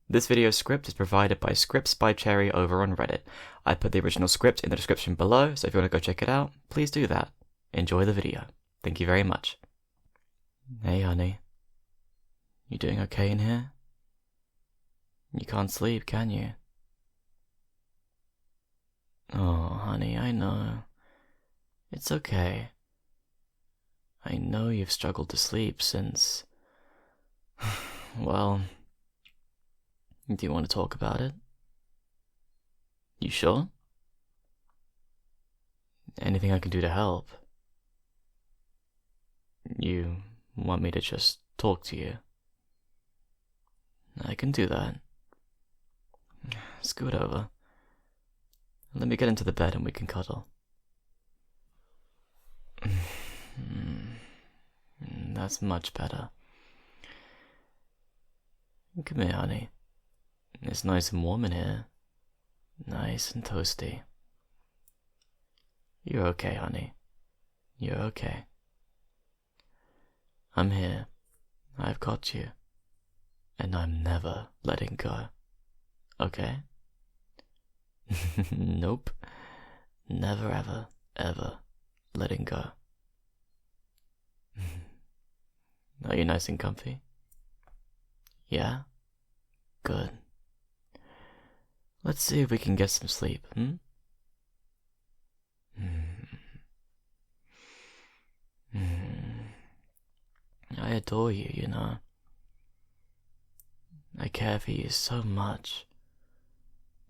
This video script is provided by Scripts by Cherry over on Reddit. I put the original script in the description below, so if you want to go check it out, please do that. Enjoy the video. Thank you very much. Hey honey, you doing okay in here? You can't sleep, can you? Oh, honey, I know. It's okay. I know you've struggled to sleep since... Well... Do you want to talk about it? You sure? Anything I can do to help? You want me to just talk to you? I can do that. Scoot over. Let me get into the bed and we can cuddle. That's much better. Come here, honey. It's nice and warm in here. Nice and toasty. You're okay, honey. You're okay. I'm here. I've got you. And I'm never letting go. Okay? Nope. Never ever, ever letting go. Are you nice and comfy? Yeah? Good. Let's see if we can get some sleep, I adore you, you know. I care for you so much.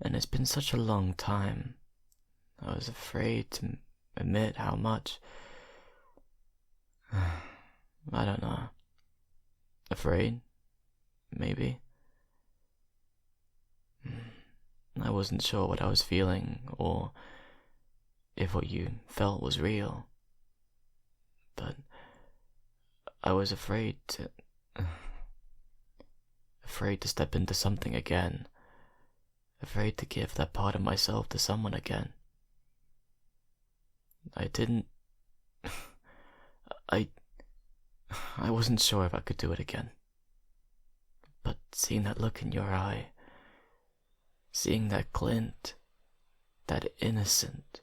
And it's been such a long time. I was afraid to admit how much. I don't know. Afraid? Maybe. I wasn't sure what I was feeling, or if what you felt was real. But I was afraid to step into something again. Afraid to give that part of myself to someone again. I wasn't sure if I could do it again. But seeing that look in your eye, seeing that glint, that innocent,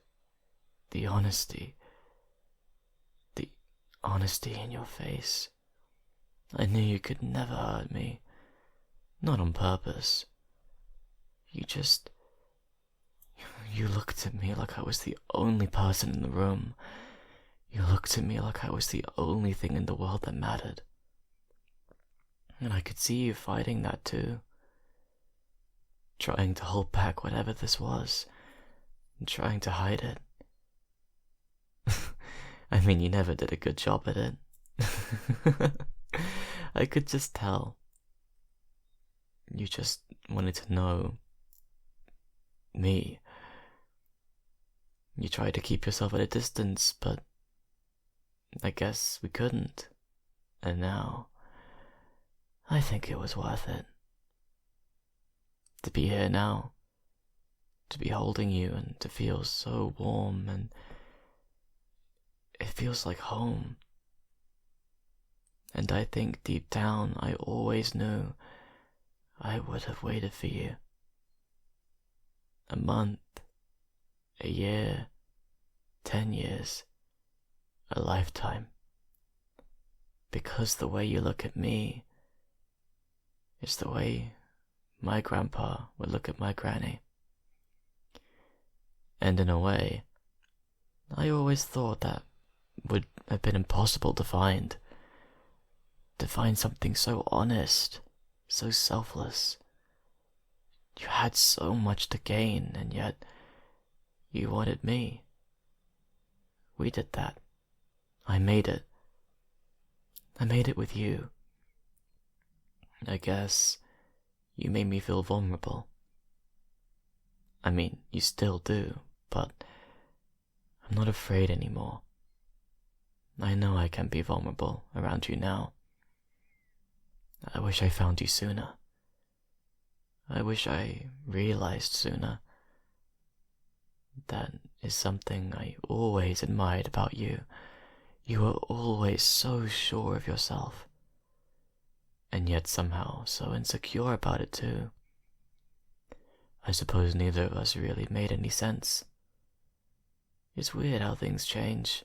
the honesty in your face, I knew you could never hurt me. Not on purpose. You looked at me like I was the only person in the room. You looked at me like I was the only thing in the world that mattered. And I could see you fighting that too. Trying to hold back whatever this was. And trying to hide it. I mean, you never did a good job at it. I could just tell. You just wanted to know me. You tried to keep yourself at a distance, but I guess we couldn't. And now, I think it was worth it. To be here now, to be holding you and to feel so warm, and it feels like home. And I think deep down I always knew I would have waited for you. A month, a year, 10 years, a lifetime. Because the way you look at me is the way my grandpa would look at my granny. And in a way, I always thought that would have been impossible to find. To find something so honest, so selfless. You had so much to gain, and yet you wanted me. We did that. I made it. I made it with you. I guess you made me feel vulnerable. I mean, you still do, but I'm not afraid anymore. I know I can be vulnerable around you now. I wish I found you sooner. I wish I realized sooner. That is something I always admired about you. You were always so sure of yourself. And yet somehow so insecure about it too. I suppose neither of us really made any sense. It's weird how things change.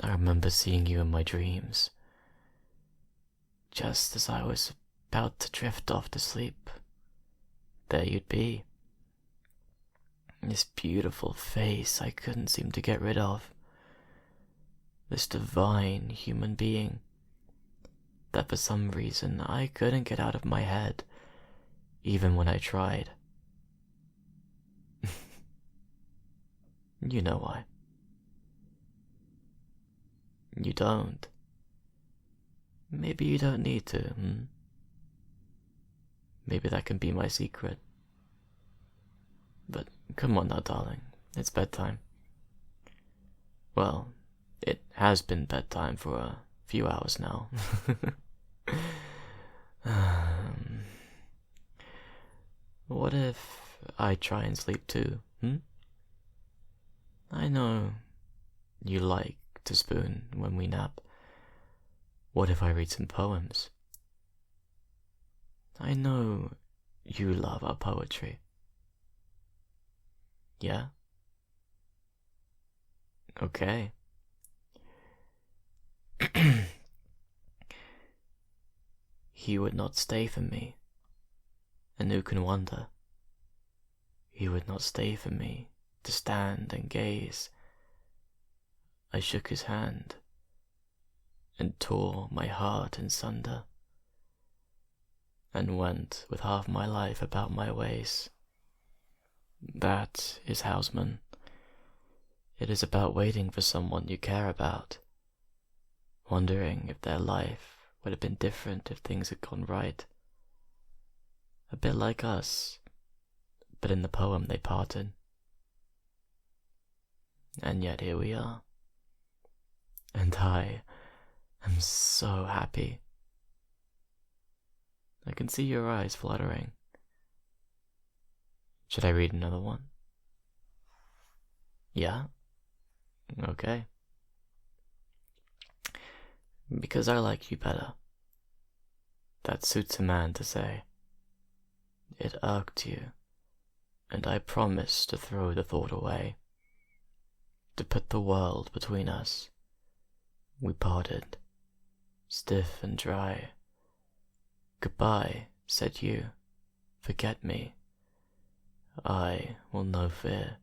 I remember seeing you in my dreams. Just as I was about to drift off to sleep, there you'd be. This beautiful face I couldn't seem to get rid of. This divine human being that for some reason I couldn't get out of my head, even when I tried. You know why. You don't. Maybe you don't need to, Maybe that can be my secret. But come on now, darling. It's bedtime. Well, it has been bedtime for a few hours now. What if I try and sleep too, I know you like to spoon when we nap. What if I read some poems? I know you love our poetry. Yeah? Okay. He would not stay for me, and who can wonder? He would not stay for me to stand and gaze. I shook his hand and tore my heart in sunder, and went with half my life about my ways. That is houseman. It is about waiting for someone you care about, wondering if their life would have been different if things had gone right. A bit like us, but in the poem they parted. And yet here we are. And I am so happy. I can see your eyes fluttering. Should I read another one? Yeah? Okay. Because I like you better. That suits a man to say. It irked you, and I promised to throw the thought away. To put the world between us. We parted, stiff and dry. Goodbye, said you, forget me. I will no fear,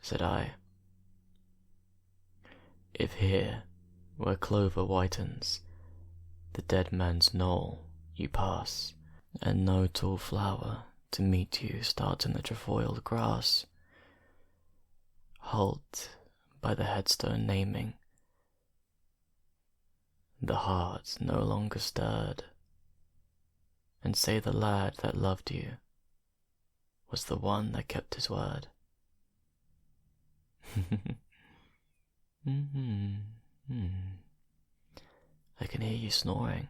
said I. If here, where clover whitens, the dead man's knoll you pass, and no tall flower to meet you starts in the trefoiled grass, halt by the headstone naming, the heart no longer stirred, and say the lad that loved you was the one that kept his word. I can hear you snoring.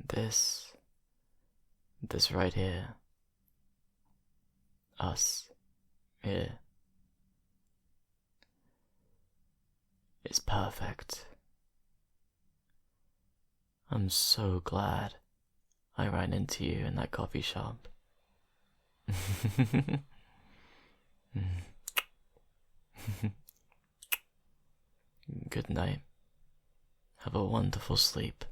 This right here. Us. Here. It's perfect. I'm so glad I ran into you in that coffee shop. Good night. Have a wonderful sleep.